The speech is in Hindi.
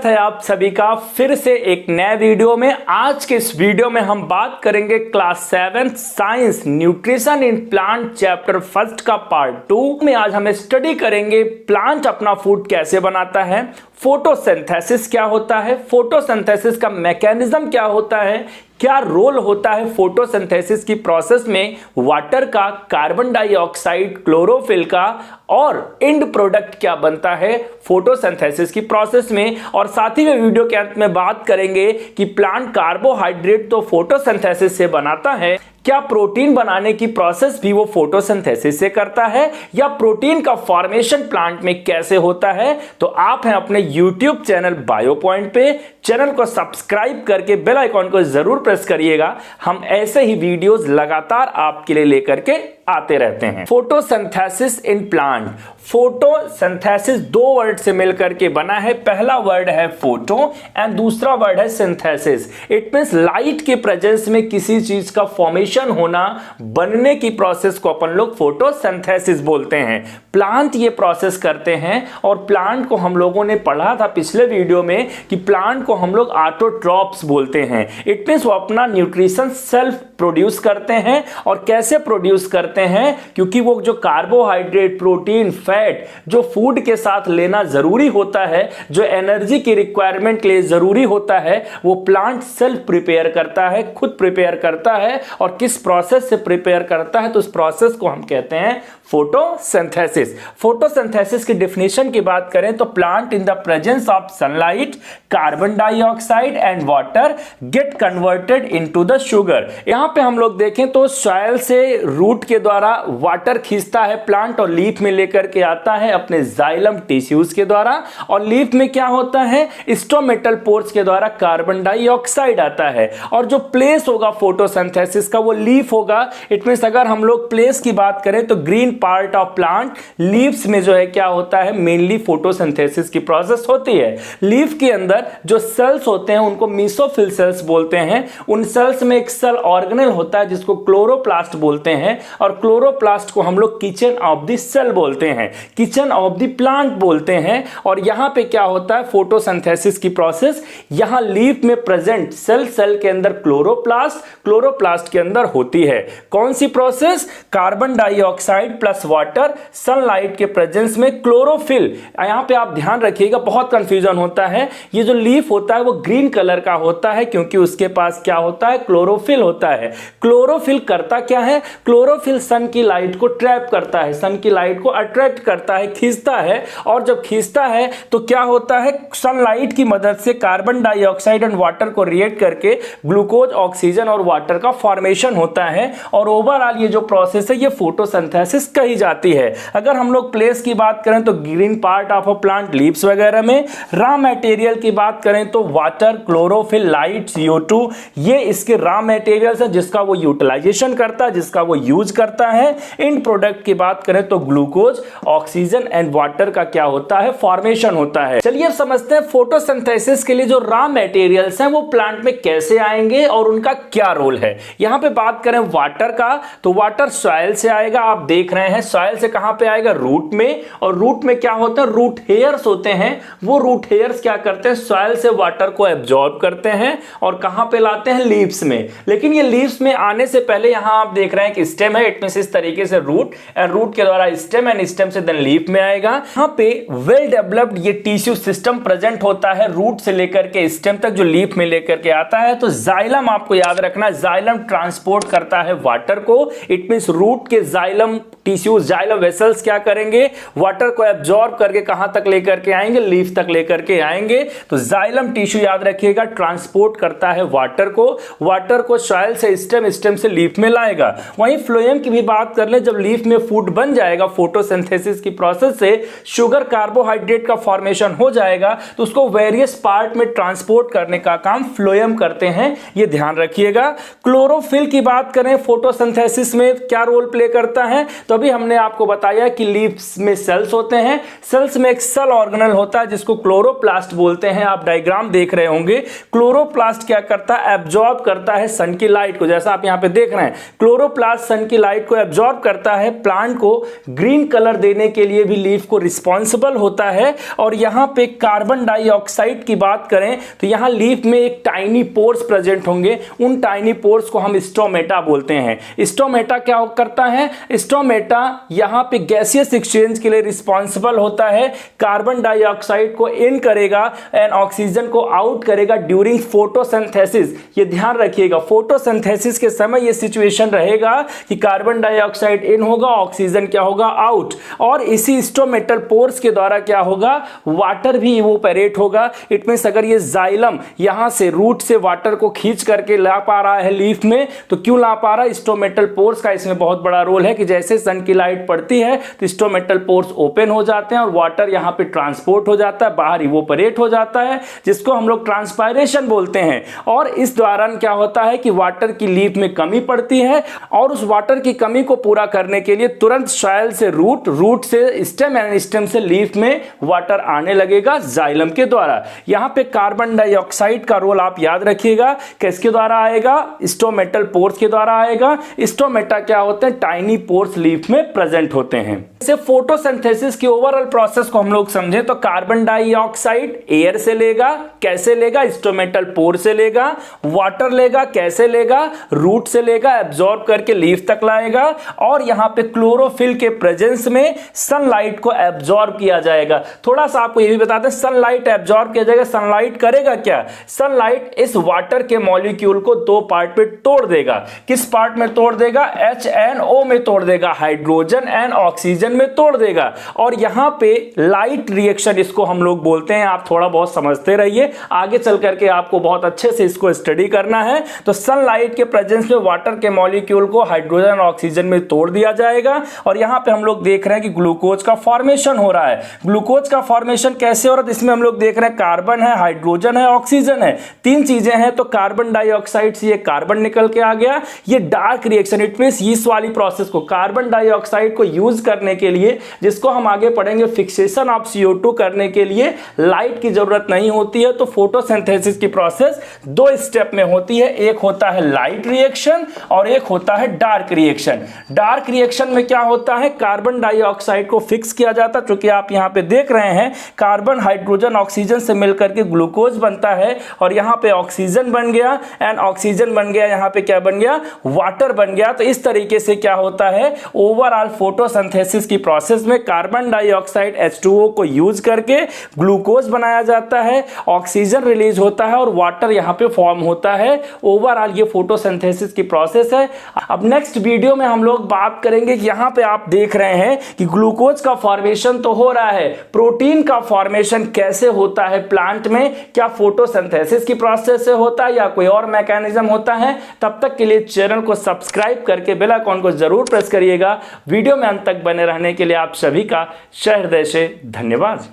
स्वागत है आप सभी का फिर से एक नए वीडियो में। आज के इस वीडियो में हम बात करेंगे class 7 science nutrition in plant chapter first का पार्ट 2 में। आज हम स्टडी करेंगे प्लांट अपना फूड कैसे बनाता है, फोटोसिंथेसिस क्या होता है, फोटोसिंथेसिस का मैकेनिज्म क्या होता है, क्या रोल होता है फोटोसिंथेसिस की प्रोसेस में वाटर का, कार्बन डाइऑक्साइड, क्लोरोफिल का, और एंड प्रोडक्ट क्या बनता है फोटोसिंथेसिस की प्रोसेस में। और साथ ही में वीडियो के अंत में बात करेंगे कि प्लांट कार्बोहाइड्रेट तो फोटोसिंथेसिस से बनाता है, क्या प्रोटीन बनाने की प्रोसेस भी वो फोटोसिंथेसिस से करता है, या प्रोटीन का फॉर्मेशन प्लांट में कैसे होता है। तो आप हैं अपने YouTube चैनल बायो पॉइंट पे, चैनल को सब्सक्राइब करके बेल आइकॉन को जरूर प्रेस करिएगा। हम ऐसे ही वीडियोस लगातार आपके लिए लेकर के आते रहते हैं। फोटोसिंथेसिस इन प्लांट, फोटोसिंथेसिस दो वर्ड से मिलकर के बना है। पहला वर्ड है फोटो एंड दूसरा वर्ड है सिंथेसिस। इट मींस लाइट के प्रेजेंस में किसी चीज का फॉर्मेशन होना, बनने की प्रोसेस को अपन लोग फोटोसिंथेसिस बोलते हैं। प्लांट ये प्रोसेस करते हैं और प्लांट को हम लोगों ने पढ़ा था पिछले वीडियो में कि प्लांट को हम लोग ऑटोट्रॉप्स बोलते हैं। इट मींस वो अपना न्यूट्रिशन सेल्फ प्रोड्यूस करते हैं। और कैसे प्रोड्यूस करते हैं, क्योंकि वो जो कार्बोहाइड्रेट, प्रोटीन, फैट जो फूड के साथ लेना जरूरी होता है, जो एनर्जी की रिक्वायरमेंट के लिए जरूरी होता है, वो प्लांट सेल्फ प्रिपेयर करता है, खुद प्रिपेयर करता है। और किस प्रोसेस से प्रिपेयर करता है, तो उस प्रोसेस को हम कहते हैं फोटोसिंथेसिस। फोटोसिंथेसिस की डेफिनेशन की बात करें तो plant in the presence of sunlight, carbon dioxide and water get converted into the sugar. यहां पे हम लोग देखें तो सॉइल से रूट के द्वारा वाटर खींचता है प्लांट और लीफ में लेकर के आता है अपने जाइलम टिश्यूज के द्वारा। और लीफ में क्या होता है, स्टोमेटल पोर्स के द्वारा कार्बन डाइऑक्साइड आता है। और जो प्लेस होगा फोटोसिंथेसिस का वो लीफ होगा। इट मींस अगर हम लोग प्लेस की बात करें तो green part of plant leaves में जो है क्या होता है, मेनली फोटोसिंथेसिस की प्रोसेस होती है। लीफ के अंदर जो सेल्स होते हैं उनको मेसोफिल सेल्स बोलते हैं। उन सेल्स में एक सेल ऑर्गेनेल होता है जिसको क्लोरोप्लास्ट बोलते हैं। और क्लोरोप्लास्ट को हम लोग किचन ऑफ द सेल बोलते हैं, किचन ऑफ द प्लांट बोलते हैं। और यहां पे क्या होता है फोटोसिंथेसिस की प्रोसेस, यहां लीफ में प्रेजेंट सेल के अंदर क्लोरोप्लास्ट के अंदर होती है। कौन सी process, carbon dioxide plus water, sunlight के प्रेजेंस में क्लोरोफिल। यहां पे आप ध्यान रखिएगा, बहुत कंफ्यूजन होता है। ये जो लीफ होता है वो ग्रीन कलर का होता है क्योंकि उसके पास क्या होता है, क्लोरोफिल होता है। क्लोरोफिल करता क्या है, क्लोरोफिल सन की लाइट को ट्रैप करता है, सन की लाइट को अट्रैक्ट करता है, खींचता है। और जब खींचता है तो क्या होता है, सनलाइट की मदद से कार्बन डाइऑक्साइड एंड वाटर को रिएक्ट करके ग्लूकोज, ऑक्सीजन और वाटर का फॉर्मेशन होता है। और ओवरऑल ये जो प्रोसेस है ये फोटोसिंथेसिस कही जाती है। अगर हम लोग प्लेस की बात करें तो green part of a plant leaves वगैरह में। रॉ मटेरियल की बात करें तो वाटर, क्लोरोफिल, लाइट, CO2 ये इसके रॉ मटेरियल्स है जिसका वो यूटिलाइजेशन करता है, जिसका वो यूज करता है। इन प्रोडक्ट की बात करें तो ग्लूकोज, ऑक्सीजन एंड वाटर का क्या होता है, फॉर्मेशन होता है। चलिए अब समझते हैं फोटोसिंथेसिस के लिए जो रॉ मटेरियल्स हैं वो प्लांट में कैसे आएंगे और उनका क्या रोल है। यहां पे बात करें वाटर का तो वाटर सॉइल से आएगा। आप देख रहे हैं सॉइल से कहां पे आएगा, रूट में। और रूट में क्या होता है, रूट हेयर्स होते हैं। वो रूट हेयर्स क्या करते हैं, सॉइल से वाटर को एब्जॉर्ब करते हैं और कहां पे लाते हैं, लीव्स में। लेकिन ये लीव्स में आने से पहले यहां आप देख रहे हैं कि स्टेम है। इट मींस इस तरीके से रूट एंड रूट के द्वारा स्टेम एंड स्टेम से देन लीफ में आएगा। यहां पे वेल डेवलप्ड ये टिश्यू सिस्टम प्रेजेंट होता है रूट से लेकर के स्टेम तक, जो लीफ में लेकर के आता है। तो जाइलम आपको याद रखना, जाइलम ट्रांसपोर्ट करता है वाटर को। इट मींस रूट के जाइलम टिश्यूज, जाइलम वेसल्स क्या करेंगे, वाटर को एब्जॉर्ब करके कहां तक लेकर के आएंगे, लीफ तक लेकर के आएंगे। तो जाइलम टिश्यू याद रखिएगा ट्रांसपोर्ट करता है वाटर को सॉइल से स्टेम, स्टेम से लीफ में लाएगा। वहीं फ्लोएम की भी बात कर ले, जब लीफ में फूड बन जाएगा फोटोसिंथेसिस की प्रोसेस से, शुगर कार्बोहाइड्रेट का फॉर्मेशन हो जाएगा तो उसको वेरियस पार्ट में ट्रांसपोर्ट करने का काम फ्लोएम करते हैं, ये ध्यान रखिएगा। क्लोरोफिल की बात करें फोटोसिंथेसिस में क्या रोल प्ले करता है, तो अभी हमने आपको बताया कि लीव्स में सेल्स होते हैं। सेल्स में एक सेल ऑर्गेनेल होता है जिसको क्लोरोप्लास्ट बोलते हैं। आप डायग्राम डायग्राम देख रहे होंगे, क्लोरोप्लास्ट क्या करता है, एब्जॉर्ब करता है सन की लाइट को। जैसा आप यहां पे देख रहे हैं, क्लोरोप्लास्ट सन की लाइट को एब्जॉर्ब करता है, प्लांट को ग्रीन कलर देने के लिए भी लीफ को रिस्पॉन्सिबल होता है। और यहां पे कार्बन डाइऑक्साइड की बात करें तो यहां लीफ में एक टाइनी पोर्स प्रेजेंट होंगे, उन टाइनी पोर्स को हम स्टोमेटा बोलते हैं। स्टोमेटा क्या करता है, स्टोमेटा यहां पे गैसियस एक्सचेंज के लिए रिस्पॉन्सिबल होता है, कार्बन डाइऑक्साइड को इन करेगा एंड ऑक्सीजन को आउट करेगा ड्यूरिंग फोटोसिंथेसिस। ये ध्यान रखिएगा, फोटोसिंथेसिस के समय ये सिचुएशन रहेगा कि कार्बन डाइऑक्साइड इन होगा, ऑक्सीजन क्या होगा, आउट। और इसी स्टोमेटल पोर्स के द्वारा क्या होगा, वाटर भी इवोपरेट होगा। इट मींस अगर ये जाइलम यहां से रूट से वाटर को खींच करके ला पा रहा है लीफ में, तो क्यों ला पा रहा है, स्टोमेटल पोर्स का इसमें बहुत बड़ा रोल है कि जैसे सन की लाइट पड़ती है तो स्टोमेटल पोर्स ओपन हो जाते हैं और वाटर यहां पे ट्रांसपोर्ट हो जाता है, बाहर इवोपरेट हो जाता है, जिसको हम लोग ट्रांसपायरेशन बोलते हैं। और इस दौरान क्या होता है कि वाटर की लीफ में कमी पड़ती है और उस वाटर की कमी को पूरा करने के लिए तुरंत सॉइल से रूट, रूट से स्टेम एंड स्टेम से लीफ में वाटर आने लगेगा जाइलम के द्वारा। यहां पे कार्बन डाइऑक्साइड का रोल आप याद रखिएगा, किसके द्वारा आएगा, स्टोमेटल पोर्स के द्वारा आएगा। स्टोमेटा क्या होते हैं, टाइनी पोर्स लीफ में प्रेजेंट होते हैं। जैसे फोटोसिंथेसिस की ओवरऑल प्रोसेस को हम लोग समझे तो कार्बन डाइऑक्साइड एयर से लेगा, कैसे लेगा, स्टोमेटल पोर से लेगा, वाटर लेगा, कैसे लेगा, रूट से लेगा, एब्जॉर्ब करके लीफ तक लाएगा, और यहां पे क्लोरोफिल के प्रेजेंस में सनलाइट को एब्जॉर्ब किया जाएगा। थोड़ा सा आपको ये भी बता दें, सनलाइट एब्जॉर्ब किया जाएगा, सनलाइट करेगा क्या, सनलाइट इस वाटर के मॉलिक्यूल को दो पार्ट में तोड़ देगा। किस पार्ट में तोड़ देगा, HNO में तोड़ देगा, हाइड्रोजन एंड ऑक्सीजन में तोड़ देगा। और यहां पे लाइट रिएक्शन इसको हम लोग बोलते हैं, आप थोड़ा बहुत समझते रहिए, आगे चल करके आपको बहुत अच्छे से इसको स्टडी करना है। तो सनलाइट के प्रेजेंस में वाटर के मॉलिक्यूल को हाइड्रोजन और ऑक्सीजन में तोड़ दिया जाएगा। और यहां पे हम लोग देख रहे हैं कि ग्लूकोज का फॉर्मेशन हो रहा है। ग्लूकोज का फॉर्मेशन कैसे हो रहा है, इसमें हम लोग देख रहे हैं कार्बन है, हाइड्रोजन है, ऑक्सीजन है, तीन चीजें हैं। तो कार्बन डाइऑक्साइड से ये कार्बन निकल के आ गया, ये डार्क रिएक्शन, इट मींस इस वाली प्रोसेस को, कार्बन डाइऑक्साइड को यूज करने के लिए, जिसको हम आगे पढ़ेंगे, फिक्सेशन ऑफ CO2 करने के लिए लाइट की जरूरत नहीं होती है। तो फोटोसिंथेसिस की प्रोसेस दो स्टेप में होती है, एक होता है लाइट रिएक्शन और एक होता है डार्क रिएक्शन। डार्क रिएक्शन में क्या होता है, कार्बन डाइऑक्साइड को फिक्स किया जाता है, क्योंकि आप यहां पे देख रहे हैं कार्बन हाइड्रोजन ऑक्सीजन से मिलकर के ग्लूकोज बनता है, और यहां पे ऑक्सीजन बन गया एंड ऑक्सीजन बन गया, यहां पे क्या बन गया, वाटर बन गया। तो इस तरीके से क्या होता है, ओवरऑल फोटोसिंथेसिस की प्रोसेस में कार्बन डाइऑक्साइड H2O को यूज करके ग्लूकोज बनाया जाता है, ऑक्सीजन रिलीज होता है और वाटर यहां पे फॉर्म होता है। ओवरऑल ये फोटोसिंथेसिस की प्रोसेस है। अब नेक्स्ट वीडियो में हम लोग बात करेंगे कि यहां पे आप देख रहे हैं कि ग्लूकोज का फॉर्मेशन तो हो रहा है, प्रोटीन का फॉर्मेशन कैसे होता है प्लांट में, क्या फोटोसिंथेसिस की प्रोसेस से होता है या कोई और मैकेनिज्म होता है। तब तक के लिए चैनल को सब्सक्राइब करके बेल आइकन को जरूर प्रेस करिएगा। वीडियो में अंत तक बने रहने के लिए आप सभी का हृदय से धन्यवाद।